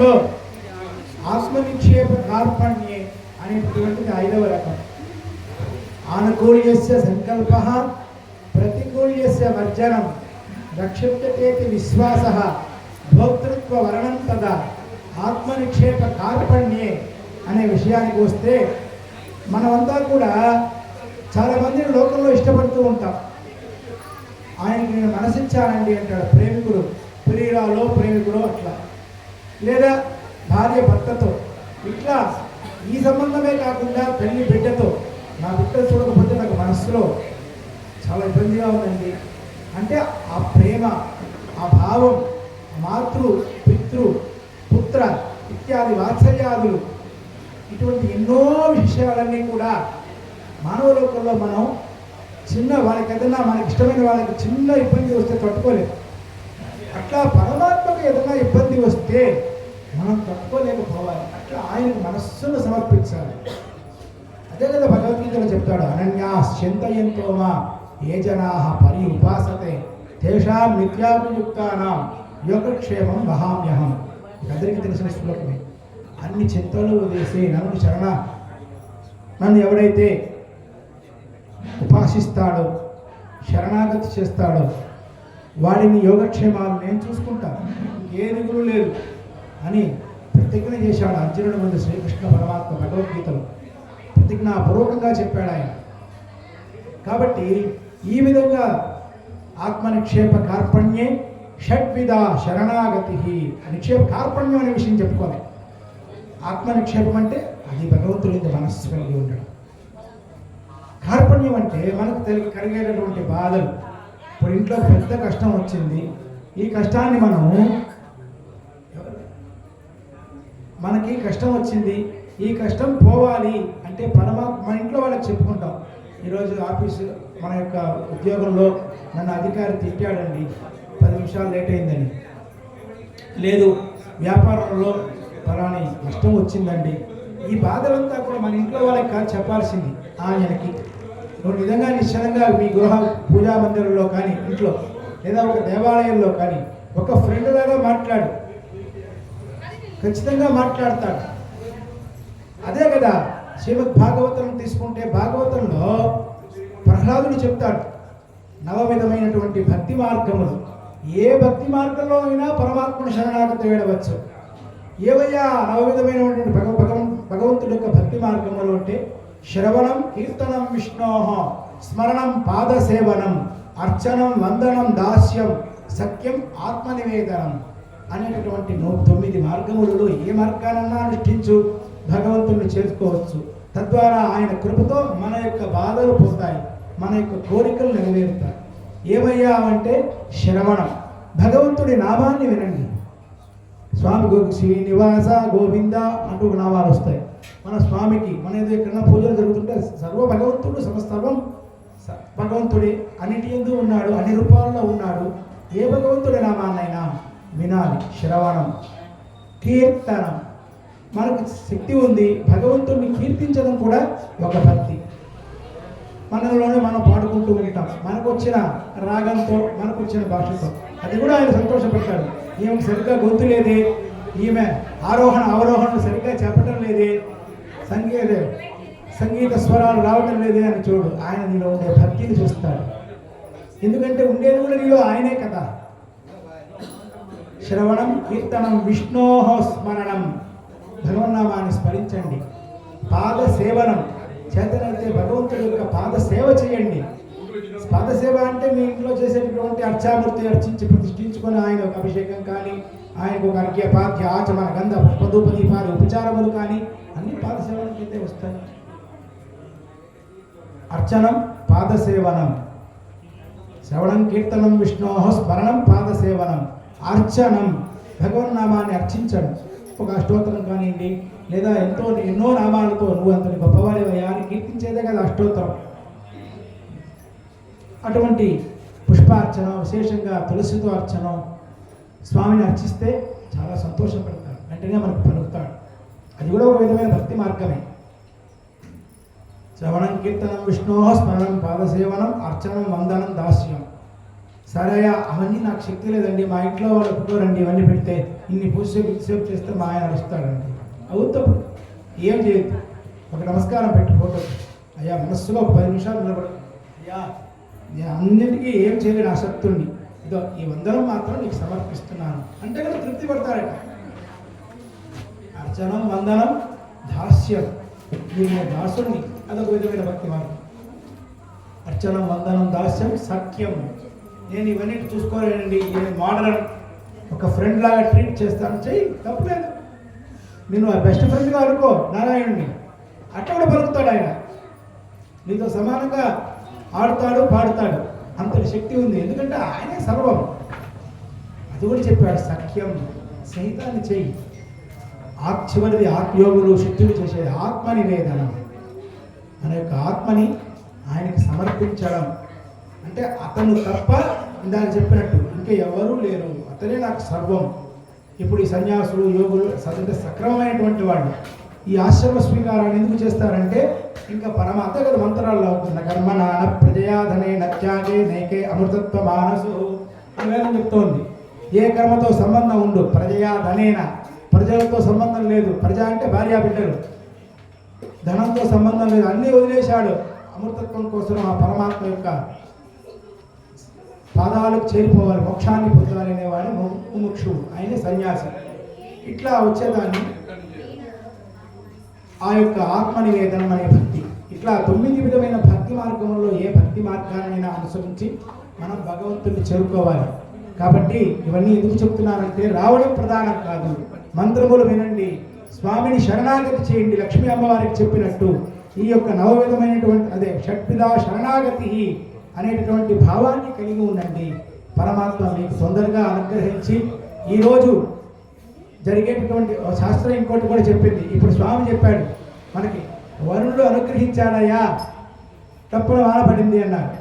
లో ఆత్మనిక్షేప కార్పణ్యే అనేటువంటిది 5వ రకం. ఆనుకూల్యస్య సంకల్ప ప్రతికూల్యస్య వర్జనం రక్షిప్యతేతి విశ్వాస భోక్తృత్వ వర్ణం తదా ఆత్మనిక్షేప కార్పణ్యే అనే విషయానికి వస్తే, మనమంతా కూడా చాలామంది లోకంలో ఇష్టపడుతూ ఉంటాం. ఆయనకి నేను మనసిచ్చానండి అంటాడు ప్రేమికుడు, ప్రియురాలో ప్రేమికుడు అట్లా, లేదా భార్య భర్తతో, ఇట్లా ఈ సంబంధమే కాకుండా పెళ్లి బిడ్డతో, నా బిడ్డ చూడకపోతే నాకు మనస్సులో చాలా ఇబ్బందిగా ఉందండి అంటే ఆ ప్రేమ, ఆ భావం, మాతృ పితృ పుత్ర ఇత్యాది వాత్సల్యాదులు, ఇటువంటి ఎన్నో విషయాలన్నీ కూడా మానవ లోకంలో మనం చిన్న వాళ్ళకి ఏదైనా మనకి ఇష్టమైన వాళ్ళకి చిన్న ఇబ్బంది వస్తే తట్టుకోలేము. అట్లా పరమాత్మకు ఏదైనా ఇబ్బంది వస్తే మనం తట్టుకోలేకపోవాలి. అట్లా ఆయనకు మనస్సును సమర్పించాలి. అదే కదా భగవద్గీతలో చెప్తాడు, అనన్యా చింతయంతో మా ఏ జనా పరి ఉపాసతే తేషాం నిత్యాభియుక్తానాం యోగక్షేమం వహామ్యహం. అందరికీ తెలిసిన శ్లోకమే. అన్ని చింతలు వదిలేసి నన్ను ఎవడైతే ఉపాసిస్తాడో, శరణాగతి చేస్తాడో వాడిని యోగక్షేమాలు నేను చూసుకుంటాను, ఏ దిగులు లేదు అని ప్రతిజ్ఞ చేశాడు అర్జునుడి ముందు శ్రీకృష్ణ పరమాత్మ భగవద్గీతలో. ప్రతిజ్ఞాపూర్వకంగా చెప్పాడు ఆయన. కాబట్టి ఈ విధంగా ఆత్మనిక్షేప కార్పణ్యే షడ్విధ శరణాగతి. నిక్షేప కార్పణ్యం అనే విషయం చెప్పుకోవాలి. ఆత్మనిక్షేపం అంటే అది భగవంతుడి మనస్సు కలిగి ఉండడం. కార్పణ్యం అంటే మనకు కలిగేటటువంటి బాధలు. ఇప్పుడు ఇంట్లో పెద్ద కష్టం వచ్చింది, ఈ కష్టాన్ని మనకి కష్టం వచ్చింది, ఈ కష్టం పోవాలి అంటే పరమాత్మ మన ఇంట్లో వాళ్ళకి చెప్పుకుంటాం. ఈరోజు ఆఫీసు మన యొక్క ఉద్యోగంలో నన్ను అధికారి తిట్టాడండి, 10 నిమిషాలు లేట్ అయిందని, లేదు వ్యాపారంలో పలాని నష్టం వచ్చిందండి. ఈ బాధలంతా కూడా మన ఇంట్లో వాళ్ళకి కాదు చెప్పాల్సింది ఆయనకి. నువ్వు నిజంగా నిశ్చలంగా మీ గృహ పూజా మందిరంలో కానీ, ఇంట్లో లేదా ఒక దేవాలయంలో కానీ ఒక ఫ్రెండ్ లాగా మాట్లాడు, ఖచ్చితంగా మాట్లాడతాడు. అదే కదా శ్రీమద్ భాగవతం తీసుకుంటే, భాగవతంలో ప్రహ్లాదుడు చెప్తాడు 9 విధమైనటువంటి భక్తి మార్గములు. ఏ భక్తి మార్గంలో అయినా పరమాత్మను శరణాగతి వేయవచ్చు. ఏవయ్యా 9 విధమైనటువంటి భగవంతుడి యొక్క భక్తి మార్గములు అంటే శ్రవణం కీర్తనం విష్ణోః, స్మరణం పాదసేవనం, అర్చనం వందనం దాస్యం, సఖ్యం ఆత్మనివేదనం అనేటటువంటి 9 మార్గములలో ఏ మార్గానన్నా అనుష్ఠించు భగవంతుడిని చేరుకోవచ్చు. తద్వారా ఆయన కృపతో మన యొక్క బాధలు పోతాయి, మన యొక్క కోరికలు నెరవేరుతాయి. ఏమయ్యా అంటే శ్రవణం, భగవంతుడి నామాన్ని వినండి. స్వామి శ్రీనివాస గోవింద అంటూ నామాలు వస్తాయి. మన స్వామికి మన ఏదో ఎక్కడన్నా పూజలు జరుగుతుంటే సర్వ భగవంతుడు, సమస్తర్వం భగవంతుడి, అన్నిటి యందు ఉన్నాడు, అన్ని రూపాల్లో ఉన్నాడు. ఏ భగవంతుడి నామాన్నైనా వినాలి. శ్రవణం, కీర్తనం, మనకు శక్తి ఉంది, భగవంతుడిని కీర్తించడం కూడా ఒక భక్తి. మనలోనే మనం పాడుకుంటూ ఉంటాం, మనకు వచ్చిన రాగంతో, మనకు వచ్చిన భాషతో. అది కూడా ఆయన సంతోషపెట్టాడు. ఈమెకు సరిగ్గా గొంతు లేదే, ఈమె ఆరోహణ అవరోహణలు సరిగ్గా చెప్పడం లేదే, సంగీత స్వరాలు రావడం లేదే అని చూడు. ఆయన నీలో ఉండే భక్తిని చూస్తాడు. ఎందుకంటే ఉండేది కూడా నీలో ఆయనే కదా. శ్రవణం కీర్తనం విష్ణోః స్మరణం, భగవన్నామాన్ని స్మరించండి. పాద సేవనం, చేతనైతే భగవంతుడి యొక్క పాద సేవ చేయండి. పాద సేవ అంటే మీ ఇంట్లో చేసేటటువంటి అర్చామూర్తి అర్చించి ప్రతిష్ఠించుకొని ఆయన ఒక అభిషేకం కానీ, ఆయనకు ఒక అర్ఘ్య పాద్య ఆచమన గంధ పుష్పధూప దీపాలు ఉపచారములు కానీ అన్ని పాద సేవనకైతే వస్తాయి. అర్చనం పాదసేవనం, శ్రవణం కీర్తనం విష్ణోః స్మరణం పాదసేవనం, అర్చనం భగవన్నామాన్ని అర్చించడం. ఒక అష్టోత్తరం కానివ్వండి, లేదా ఎన్నో నామాలతో నువ్వు అంతని గొప్పవాడివయ్యా అని కీర్తించేదే కదా అష్టోత్తరం. అటువంటి పుష్పార్చనం, విశేషంగా తులసితో అర్చనం, స్వామిని అర్చిస్తే చాలా సంతోషపడతాడు, వెంటనే మనకు పలుకుతాడు. అది కూడా ఒక విధమైన భక్తి మార్గమే. శ్రవణం కీర్తనం విష్ణోః స్మరణం పాదసేవనం, అర్చనం వందనం దాస్యం. సరే అవన్నీ నాకు శక్తి లేదండి, మా ఇంట్లో వాళ్ళు ఒప్పుకోరండి ఇవన్నీ పెడితే ఇన్ని పూజసేపు చేస్తే మా ఆయన అరుస్తాడండి. అవుతాం, ఏం చేయొద్దు. ఒక నమస్కారం పెట్టి ఫోటో, అయ్యా మనస్సులో ఒక 10 నిమిషాలు నిలబడు, అయ్యా నేను అన్నిటికీ ఏం చేయలేను ఆసక్తుణ్ణి, ఇదో ఈ వందనం మాత్రం నీకు సమర్పిస్తున్నాను అంటే కదా తృప్తి పడతారట. అర్చనం, వందనం, దాస్యం, నేను దాసుడిని, అదొక విధమైన భక్తి మార్గం. అర్చనం, వందనం, దాస్యం, సఖ్యం, నేను ఇవన్నీ చూసుకోలేనండి, నేను మోడర్న్ ఒక ఫ్రెండ్ లాగా ట్రీట్ చేస్తాను, చెయ్యి, తప్పులేదు. నేను ఆ బెస్ట్ ఫ్రెండ్గా అనుకో నారాయణుడిని, అట్ట కూడా పలుకుతాడు ఆయన, నీతో సమానంగా ఆడుతాడు, పాడుతాడు, అంతటి శక్తి ఉంది, ఎందుకంటే ఆయనే సర్వం. అది కూడా చెప్పాడు, సఖ్యం, సహితాన్ని చెయ్యి. చివరిది ఆత్మయోగులు శక్తులు చేసేది ఆత్మ నివేదనం, మన యొక్క ఆత్మని ఆయనకి సమర్పించడం. అంటే అతను తప్ప ఇందాక చెప్పినట్టు ఇంకా ఎవరూ లేరు, అతనే నాకు సర్వం. ఇప్పుడు ఈ సన్యాసులు, యోగులు సక్రమమైనటువంటి వాళ్ళు ఈ ఆశ్రమ స్వీకారాన్ని ఎందుకు చేస్తారంటే ఇంకా పరమాత్మ కదా మంత్రాల్లో అవుతుంది, కర్మ నాన ప్రజయాధనే నత్యాగే నైకే అమృతత్వ మానసు అని వేదం చెప్తోంది. ఏ కర్మతో సంబంధం ఉండు, ప్రజయాధనేన, ప్రజలతో సంబంధం లేదు, ప్రజ అంటే భార్యా బిడ్డలు, ధనంతో సంబంధం లేదు, అన్నీ వదిలేశాడు అమృతత్వం కోసం ఆ పరమాత్మ యొక్క పాదాలకు చేరిపోవాలి, మోక్షాన్ని పొందాలి అనేవాడు ముముక్షువు, ఆయనే సన్యాసి. ఇట్లా వచ్చేదాన్ని ఆ యొక్క ఆత్మనివేదనం అనే భక్తి. ఇట్లా 9 విధమైన భక్తి మార్గంలో ఏ భక్తి మార్గాన్నైనా అనుసరించి మనం భగవంతుడిని చేరుకోవాలి. కాబట్టి ఇవన్నీ ఎందుకు చెప్తున్నారంటే రావడం ప్రధానం కాదు, మంత్రములు వినండి, స్వామిని శరణాగతి చేయండి, లక్ష్మీ అమ్మవారికి చెప్పినట్టు ఈ యొక్క 9 విధమైనటువంటి అదే షట్విధా శరణాగతి అనేటటువంటి భావాన్ని కలిగి ఉండండి. పరమాత్మ మీకు తొందరగా అనుగ్రహించి ఈరోజు జరిగేటటువంటి శాస్త్రం ఇంకోటి కూడా చెప్పింది. ఇప్పుడు స్వామి చెప్పాడు మనకి, వరుణుడు అనుగ్రహించాడయ్యా, తప్పున వాన పడింది అన్నారు.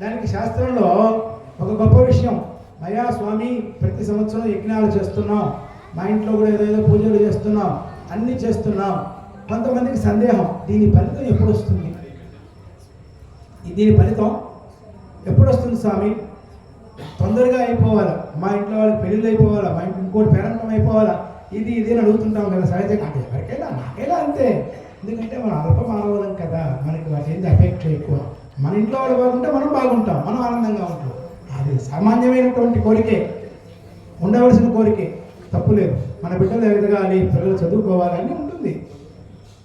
దానికి శాస్త్రంలో ఒక గొప్ప విషయం, అయ్యా స్వామి ప్రతి సంవత్సరం యజ్ఞాలు చేస్తున్నాం, మా ఇంట్లో కూడా ఏదో పూజలు చేస్తున్నాం, అన్నీ చేస్తున్నాం. కొంతమందికి సందేహం, దీని ఫలితం ఎప్పుడు వస్తుంది, దీని ఫలితం ఎప్పుడు వస్తుంది స్వామి, తొందరగా అయిపోవాలా, మా ఇంట్లో వాళ్ళకి పెళ్ళిళ్ళు అయిపోవాలా, మా ఇంట్లో ఇంకోటి పేరంటం అయిపోవాలా, ఇది అని అడుగుతుంటాం కదా సహజంగా. అంటే ఎవరికైనా నాకైనా అంతే, ఎందుకంటే మనం అల్ప మానవులం కదా, మనకి వాటి ఏంటి అపేక్ష ఎక్కువ. మన ఇంట్లో వాళ్ళు బాగుంటే మనం బాగుంటాం, మనం ఆనందంగా ఉంటాం. అది సామాన్యమైనటువంటి కోరికే, ఉండవలసిన కోరికే, తప్పులేదు. మన బిడ్డలు ఎదగాలి, పిల్లలు చదువుకోవాలి అని ఉంటుంది.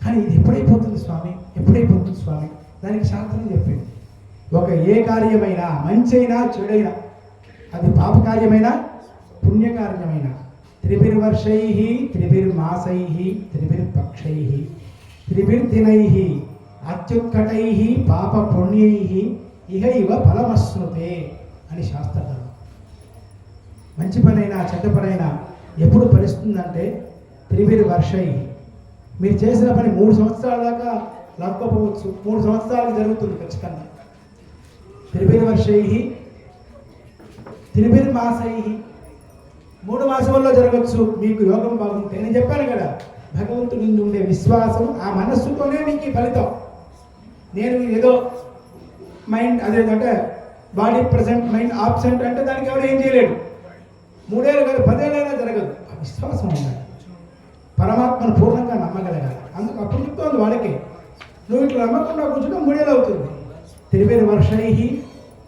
కానీ ఇది ఎప్పుడైపోతుంది స్వామి, ఎప్పుడైపోతుంది స్వామి, దానికి శాస్త్రం చెప్పింది. ఒక ఏ కార్యమైనా, మంచి అయినా చెడైనా, అది పాపకార్యమైనా పుణ్యకార్యమైనా, త్రిభిర్వర్షై త్రిభిర్మాసై త్రిభిర్పక్షై త్రిభిర్దినై అత్యుత్కటై పాప పుణ్యై ఇహ ఇవ ఫలమశ్నుతే అని శాస్త్రధర్మం. మంచి పనైనా చెడ్డ పనైనా ఎప్పుడు ఫలిస్తుందంటే త్రిభిర్వర్షై, మీరు చేసిన పని 3 సంవత్సరాల దాకా లాక్కోపోవచ్చు, 3 సంవత్సరాలకు జరుగుతుంది ఖచ్చితంగా. త్రిభిర్వర్షై త్రిభిర్మాసై, 3 మాసంలో జరగచ్చు. మీకు యోగం బాగుంటే, నేను చెప్పాను కదా, భగవంతుడి నుండి ఉండే విశ్వాసం, ఆ మనస్సుతోనే మీకు ఈ ఫలితం. నేను ఏదో మైండ్ అదేంటంటే బాడీ ప్రజెంట్ మైండ్ ఆబ్సెంట్ అంటే దానికి ఎవరు ఏం చేయలేడు. 3 ఏళ్ళు కాదు 10 ఏళ్ళైనా జరగదు. ఆ విశ్వాసం ఉండాలి, పరమాత్మను పూర్ణంగా నమ్మగలగాలి. అందుకు అప్పుడు చెప్తోంది వాళ్ళకి, నువ్వు ఇట్లా నమ్మకుండా కూర్చుంటే 3 ఏళ్ళు అవుతుంది. త్రిభిర్వర్షై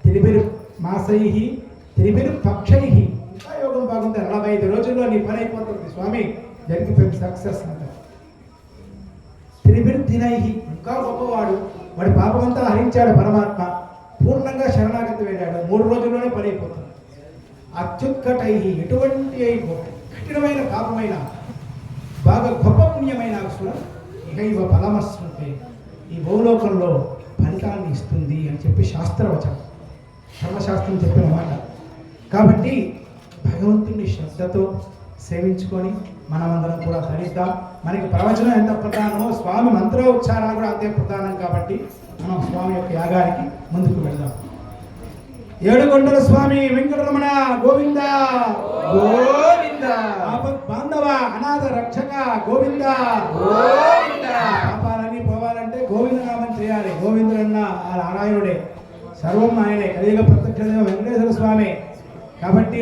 త్రిభిర్మాసై త్రిభిర్పక్షై, ఇంకా యోగం బాగుంది, 45 రోజుల్లో నీ పని అయిపోతుంది స్వామి, జరిగిపోయింది, సక్సెస్ అంటారు. త్రిభిర్దినై, ఇంకా గొప్పవాడు, వాడి పాపమంతా హరించాడు పరమాత్మ, పూర్ణంగా శరణాగతి వెళ్ళాడు, 3 రోజుల్లోనే పని అయిపోతుంది. అత్యుత్కటై, ఎటువంటి కఠినమైన పాపమైన బాగా గొప్ప పుణ్యమైన అక్షరం ఇక ఇవ ఫలమశ్నుతే, ఈ భూలోకంలో ఫలితాన్ని ఇస్తుంది అని చెప్పి శాస్త్రవచనం, ధర్మశాస్త్రం చెప్పిన మాట. కాబట్టి భగవంతుని శ్రద్ధతో సేవించుకొని మనమందరం కూడా ధరిద్దాం. మనకి ప్రవచనం ఎంత ప్రధానమో స్వామి మంత్రోచ్చారణ కూడా అంతే ప్రధానం. కాబట్టి మనం స్వామి యొక్క యాగానికి ముందుకు వెళ్దాం. ఏడుకొండల స్వామి వెంకటరమణ గోవింద గోవింద, బాంధవ అనాథ రక్షక గోవింద గోవింద. పాపాలన్నీ పోవాలంటే గోవింద నామం చేయాలి. గోవిందుడన్న ఆ నారాయణుడే, సర్వం ఆయనే, కలియుగ ప్రత్యక్ష వెంకటేశ్వర స్వామి. కాబట్టి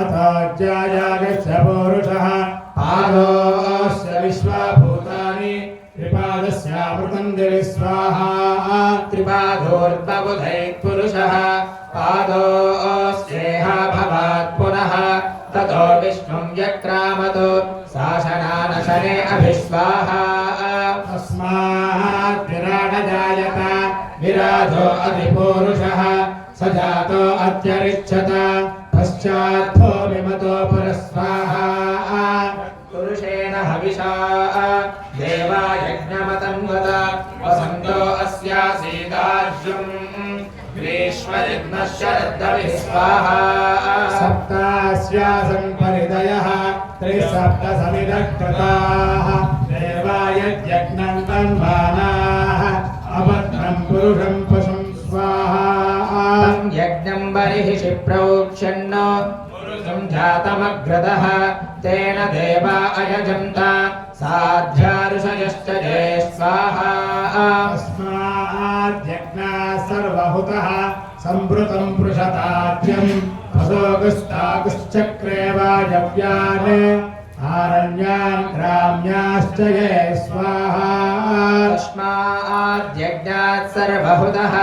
अथाज्यायागस्य पौरुषः पादोऽस्य विश्वभूतानि त्रिपादस्यामृतं दिवि स्वाहा त्रिपादोर्ध्वबुधैः पुरुषः पादोऽस्येह भवात् पुनः ततो विष्णुं व्यक्रामतो शासनानशने अभिस्वाहा तस्मात् विराट जायत विराजो अधिपूरुषः स जातो अत्यरिच्छत पश्चात्थो विमतो पुरस्वाहा पुरुषेण हविषा देवा यज्ञमतन्वत वसन्तो अस्यासीदाज्यम् ग्रीष्मयज्ञः शरद्दविः स्वाहा सप्तास्यासन् परिदयः त्रिसप्त समिदकृताः देवा यज्ञं तन्वानाः अभद्रं पुरुषं पशुं स्वाहा यज्ञं बर्हिषि प्रोक्षन्न पुरुषं जातमग्रदः तेन देवा अयजन्त साध्या ऋषयश्च ये स्वाहा तस्माद्यज्ञाः सर्वहुतः सम्भृतं पृषताद्यं पशोगस्तागश्चक्रे वायव्यान् आरण्यान् ग्राम्याश्च ये स्वाहा तस्माद्यज्ञात् सर्वहुतः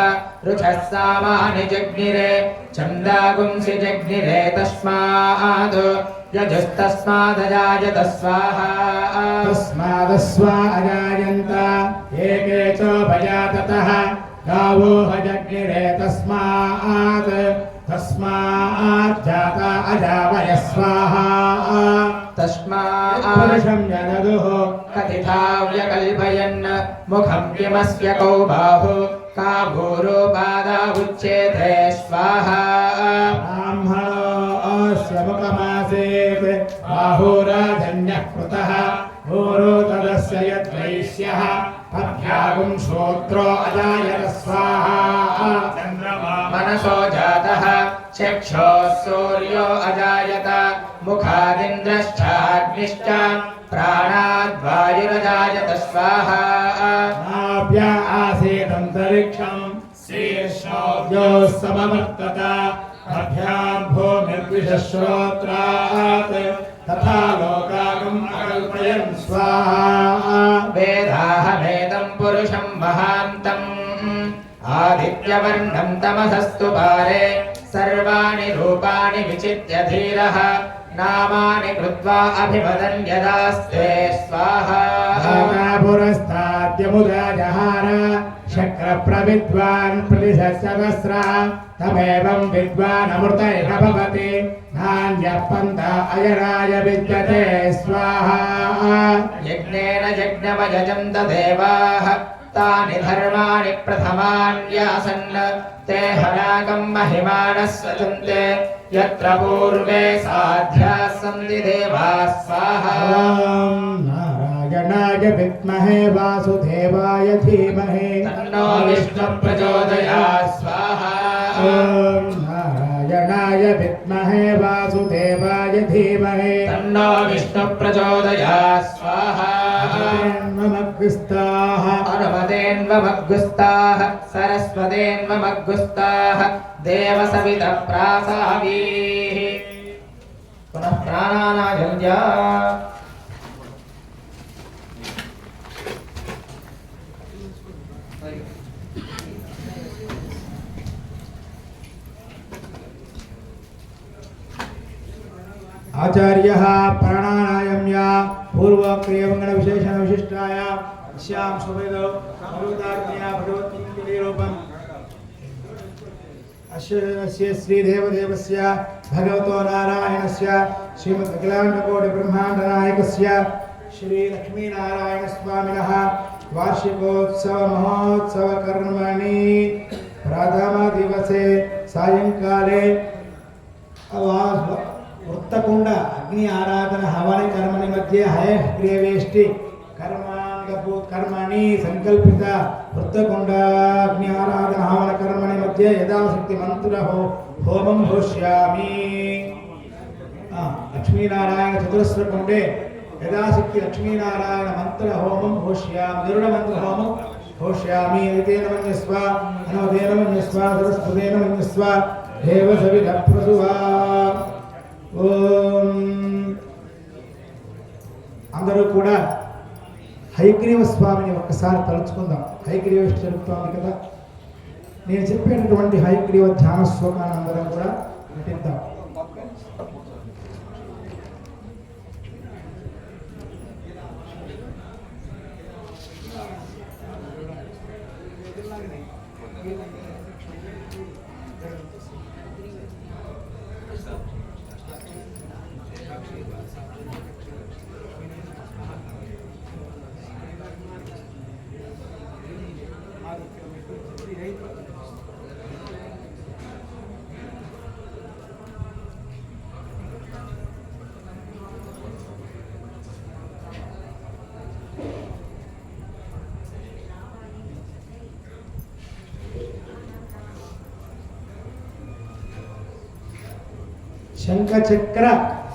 ऋचः सामानि जग्निरे छन्दागुंसि जग्निरे तस्माद् यजुस्तस्मादजायत स्वाहा तस्मादस्वा अजायन्त एके च भजाततः गावो हजग्निरे तस्मात् जाता अजावय स्वाहा तस्मात् पुरुषं जनदुः कथिता व्यकल्पयन् मुखं किमस्य कौ बाहु का भूरोपादावुच्येते स्वाहा ब्राह्मणोऽस्य मुखमासीत् बाहुराजन्यः कृतः भूरो तदस्य यद्वैश्यः पद्भ्यागुं श्रोत्रो अजायत स्वाहा मनसो जातः चक्षुः सूर्यो अजायत मुखादिन्द्रश्चाग्निश्च प्राणाद्वायुरजायत स्वाहा नाभ्य आसीदन्तरिक्षं शीर्षोऽद्योः समवर्तत अभ्यां भूमिर्विश्रोत्रात् तथा लोकागम् अकल्पयन् स्वाहा वेदाहमेदं पुरुषं महान्तम् आदित्यवर्णं तमसस्तु पारे सर्वाणि रूपाणि विचित्य धीरः नामानि कृत्वा अभिवदन् यदास्ते स्वाहा पुरस्ताद्यमुदा जहार शक्रप्रविद्वान् प्रतिशस्यवस्रा तमेवं विद्वान् अमृतैः भवति नान्यः पन्था अयराय विद्यते स्वाहा यज्ञेन यज्ञमयजन्त देवाः तानि धर्माणि प्रथमान्यासन् ते हनाकं महिमानः स्वचन्ते यत्र पूर्वे साध्याः सन्ति देवाः स्वाहा नारायणाय विद्महे वासुदेवाय धीमहि तन्नो विष्णुः प्रचोदयात् स्वाहा नारायणाय विद्महे वासुदेवाय धीमहि तन्नो विष्णुः प्रचोदयात् स्वाहा ममग्रस्ताः अनुमतेन्वमग्गुस्ताः सरस्वतेन्वमग्गुस्ताः देवसवितः प्रासावीः पुनः प्राणानायञ्जा आचार्यः प्राणानायम्या पूर्वक्रियमंगल विशेषण विशिष्टाय श्याम सुवेदो भगवताज्ञया भगवतीरूपम् अस्य श्रीदेवदेवस्य भगवतो नारायणस्य श्रीमद् अखिलाण्डकोटि ब्रह्माण्डनायकस्य श्री लक्ष्मीनारायणस्वामिनः वार्षिकोत्सव महोत्सव कर्मणि प्रथमदिवसे सायंकाले वृत्तकुंड अग्नि आराधन हवन कर्मणि मध्ये हयक्रियवेष्टि कर्मणि संकल्पित वृत्तकुंड अग्नि आराधन हवन कर्मणि मध्ये यथाशक्ति मंत्र होमं होष्यामि लक्ष्मीनारायण चतुरस्र कुंडे यथाशक्ति लक्ष्मीनारायण मंत्र होमं होष्यामि गरुड मंत्र होमं होष्यामि एतेन मन्यस्व अनवदेन मन्यस्व सरस्वतेन मन्यस्व देव सवितः प्रसुवा ఓం. అందరూ కూడా హయగ్రీవ స్వామిని ఒక్కసారి తలుచుకుందాం. హయగ్రీవ జరుగుతోంది కదా, నేను చెప్పినటువంటి హయగ్రీవ ధ్యాన శ్లోకాన్ని అందరం కూడా నటిద్దాం. శంఖచక్ర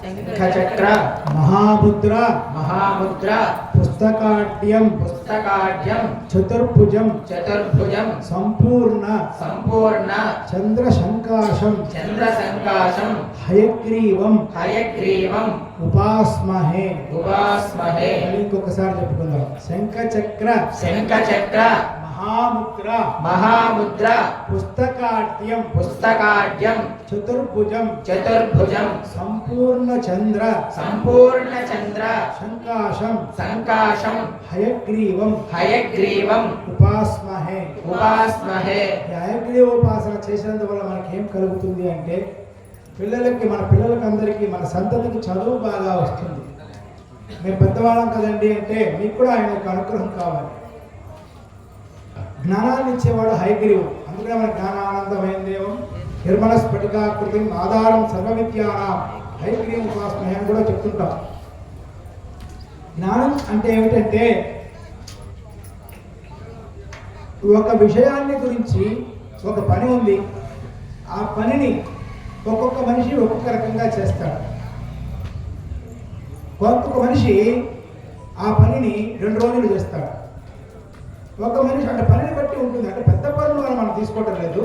శంఖచక్ర మహాముద్ర మహాముద్ర పుస్తకాఢ్యం పుస్తకాఢ్యం చతుర్భుజం చతుర్భుజం సంపూర్ణ సంపూర్ణ చంద్రశంకాశం చంద్రసంకాశం హయగ్రీవం హయగ్రీవం ఉపాస్మహే. ఉపాస్మహే. ఇంకొకసారి చెప్పుకుందాం. శంఖచక్ర శంఖచక్ర మహాముద్ర మహాముద్ర పుస్తకాఢ్యం పుస్తకాఢ్యం చతుర్భుజం చతుర్భుజం సంపూర్ణ చంద్ర సంపూర్ణ చంద్ర శంకాశం సంకాశం హయగ్రీవం హయగ్రీవం ఉపాస్మహే. ఉపాస్మహే. ఈ హయగ్రీవ ఉపాసన చేసినందువల్ల మనకి ఏం కలుగుతుంది అంటే మన పిల్లలకి అందరికీ మన సంతతికి చదువు బాగా వస్తుంది. మేము పెద్దవాళ్ళం కదండి అంటే మీకు కూడా ఆయన యొక్క అనుగ్రహం కావాలి. జ్ఞానాన్ని ఇచ్చేవాడు హయగ్రీవుడు. అందుకనే మన జ్ఞానానందమైన దేవం నిర్మల స్ఫటికాకృతి ఆధారం సర్వ విద్యానాం హయగ్రీవ ఉపాసన అని కూడా చెప్తుంటాం. జ్ఞానం అంటే ఏమిటంటే ఒక విషయాన్ని గురించి ఒక పని ఉంది, ఆ పనిని ఒక్కొక్క మనిషి ఒక్కొక్క రకంగా చేస్తాడు. ఒక్కొక్క మనిషి ఆ పనిని 2 రోజులు చేస్తాడు. ఒక మనిషి అంటే పనిని బట్టి ఉంటుంది. అంటే పెద్ద పనులు మనం తీసుకోవటం లేదు,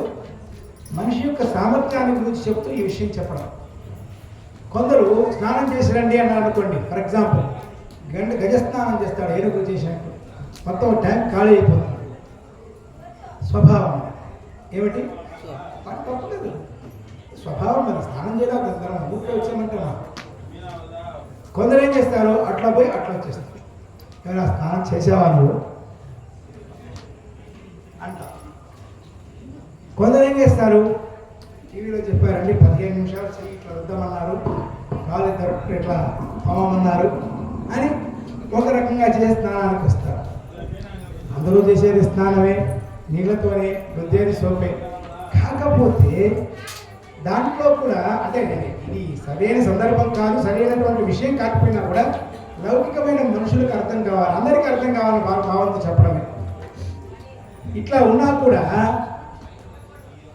మనిషి యొక్క సామర్థ్యాన్ని గురించి చెప్తూ ఈ విషయం చెప్పడం. కొందరు స్నానం చేసి రండి అన్నారు అనుకోండి, ఫర్ ఎగ్జాంపుల్ గజ స్నానం చేస్తాడు, ఏనుగు చేసినట్టు మొత్తం ట్యాంక్ ఖాళీ అయిపోతుంది. స్వభావం ఏమిటి? తప్పలేదు, స్వభావం అది. స్నానం చేయడం అందరం ఊరికే వచ్చామంటే కొందరు ఏం చేస్తారు, అట్లా పోయి అట్లా వచ్చేస్తారు. ఏమైనా స్నానం చేసేవాళ్ళు అంట. కొందరు ఏం చేస్తారు, టీవీలో చెప్పారండి 15 నిమిషాలు చెయ్యి ఇట్లా వద్దామన్నారు, కాలు ఇద్దరు ఇట్లా పమమన్నారు అని ఒక రకంగా చేసి స్నానానికి వస్తారు. అందరూ చేసేది స్నానమే, నీళ్ళతోనే, రుద్దేది సోపే. కాకపోతే దాంట్లో కూడా అంటే ఇది సరైన సందర్భం కాదు, సరైనటువంటి విషయం కాకపోయినా కూడా లౌకికమైన మనుషులకు అర్థం కావాలి, అందరికీ అర్థం కావాలని భావంతో చెప్పడమే. ఇట్లా ఉన్నా కూడా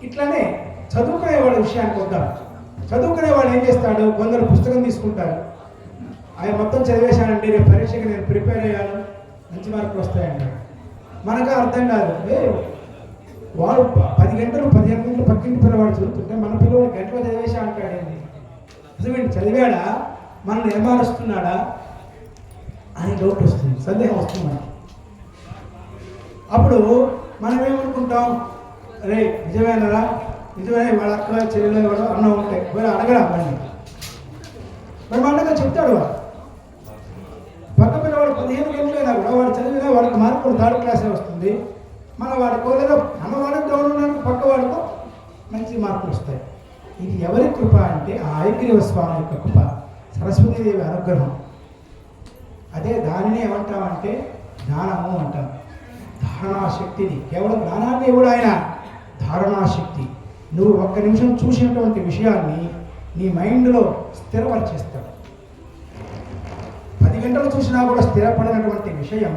ఇట్లానే చదువుకునేవాడు విషయానికి వద్దాం. చదువుకునేవాడు ఏం చేస్తాడు, కొందరు పుస్తకం తీసుకుంటారు, ఆయన మొత్తం చదివేశానండి, రేపు పరీక్షకి నేను ప్రిపేర్ అయ్యాను, మంచి మార్కులు వస్తాయంటాడు. మనకు అర్థం కాదు. వాడు 10 గంటలు 15 గంటలు పక్కింటి పిల్లవాడు చదువుతుంటే మన పిల్లవాడు గంటలో చదివేశా అంటాడండి. నిజమేంటి, చదివాడా, మనల్ని ఏమారుస్తున్నాడా అని డౌట్ వస్తుంది, సందేహం వస్తుంది మనకి. అప్పుడు మనం ఏమనుకుంటాం, అరే నిజమేనరా, నిజమే, వాళ్ళ అక్క చెల్లెలు ఎవరో అన్న ఉంటాయి, మరి అడగరా మళ్ళీ మరి అన్నగా చెప్తాడు. వాడు పక్క పిల్లవాడు 15 గంటలైనా కూడా వాడు చదివినా వాడికి మార్కులు 3rd క్లాసే వస్తుంది. మన వాడికో లేదా అన్నవాడికి డౌన్ ఉన్నాడు, పక్క వాడికో మంచి మార్కులు వస్తాయి. ఇది ఎవరి కృప అంటే ఆ హయగ్రీవ స్వామి యొక్క కృప, సరస్వతీదేవి అనుగ్రహం. అదే దానిని ఏమంటామంటే జ్ఞానము అంటాం. ధారణాశక్తిని, కేవలం జ్ఞానాన్ని ఇవ్వడు ఆయన, ధారణాశక్తి. నువ్వు 1 నిమిషం చూసినటువంటి విషయాన్ని నీ మైండ్లో స్థిరపరిచేస్తాడు. 10 గంటలు చూసినా కూడా స్థిరపడినటువంటి విషయం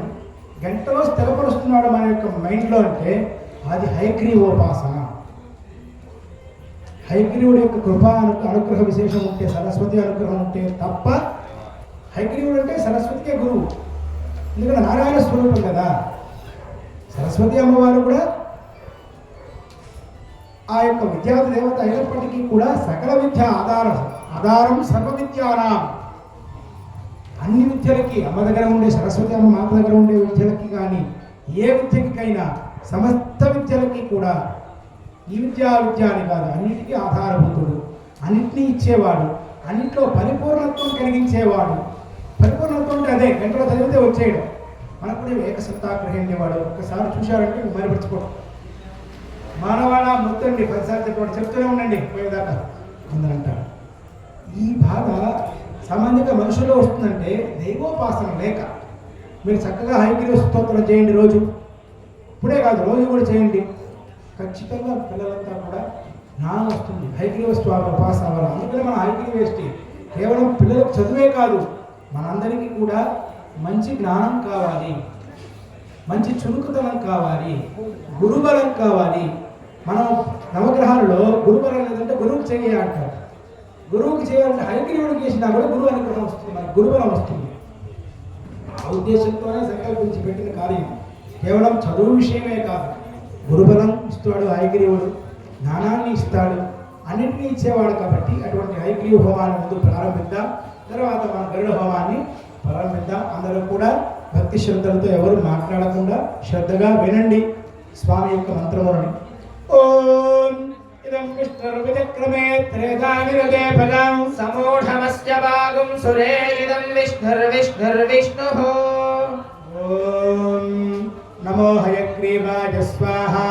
గంటలో స్థిరపరుస్తున్నాడు మన యొక్క మైండ్లో అంటే అది హయగ్రీవోపాసన. హయగ్రీవుడి యొక్క కృపా అనుగ్రహ విశేషం ఉంటే, సరస్వతి అనుగ్రహం ఉంటే తప్ప, హయగ్రీవుడు అంటే సరస్వతికే గురువు. ఎందుకంటే నారాయణ స్వరూపం కదా. సరస్వతి అమ్మవారు కూడా ఆ యొక్క విద్యా దేవత అయినప్పటికీ కూడా సకల విద్య ఆధారం సర్వ విద్యానాం. అన్ని విద్యలకి అమ్మ దగ్గర ఉండే సరస్వతి అమ్మ మాత దగ్గర ఉండే విద్యలకి కానీ ఏ విద్యకైనా సమస్త విద్యలకి కూడా ఈ విద్య అని కాదు, అన్నిటికీ ఆధారభూతుడు, అన్నింటినీ ఇచ్చేవాడు, అన్నింటిలో పరిపూర్ణత్వం కలిగించేవాడు. పరిపూర్ణత్వం అంటే అదే గంటలో చదివితే వచ్చేయడం. మనకు కూడా ఏకసత్తాగ్రహించేవాడు. ఒక్కసారి చూశారంటే మరిపరచుకోవడం. మానవాళ మొత్తండి 10 సార్లు చెప్పాడు, చెప్తూనే ఉండండి పోయేదాకా అందరూ అంటారు. ఈ బాధ సామాన్యంగా మనుషుల్లో వస్తుందంటే దైవోపాసన లేక. మీరు చక్కగా హయగ్రీవ స్తోత్రం చేయండి రోజు, ఇప్పుడే కాదు రోజు కూడా చేయండి. ఖచ్చితంగా పిల్లలంతా కూడా జ్ఞానం వస్తుంది. హయగ్రీవ స్వామి ఉపాసన వల్ల. అందుకనే మన హయగ్రీవేష్టి కేవలం పిల్లలకు చదువే కాదు, మనందరికీ కూడా మంచి జ్ఞానం కావాలి, మంచి చురుకుతనం కావాలి, గురుబలం కావాలి. మనం నవగ్రహాలలో గురుబలం లేదంటే గురువుకి చేయాలి అంటారు. గురువుకి చేయాలంటే హయగ్రీవుడికి చేసినా కూడా గురువు అనుగ్రహం వస్తుంది, మనకు గురుబలం వస్తుంది. ఆ ఉద్దేశంతోనే సంకల్పించి పెట్టిన కార్యం. కేవలం చదువు విషయమే కాదు, గురుబలం ఇస్తాడు హయగ్రీవుడు, జ్ఞానాన్ని ఇస్తాడు, అన్నింటినీ ఇచ్చేవాడు. కాబట్టి అటువంటి హయగ్రీవ హోమాన్ని ముందు ప్రారంభిద్దాం, తర్వాత మన గరుడ హోమాన్ని ప్రారంభిద్దాం. అందరూ కూడా భక్తి శ్రద్ధలతో ఎవరు మాట్లాడకుండా శ్రద్ధగా వినండి స్వామి యొక్క మంత్రములని. ఓం ఇదం విష్ణుర్విచక్రమే త్రేతానిరదే ఫలం సమూఢమస్య భాగం సురే ఇదం విష్ణుర్విష్ణుః. ఓం నమో హయగ్రీవాయ స్వాహా.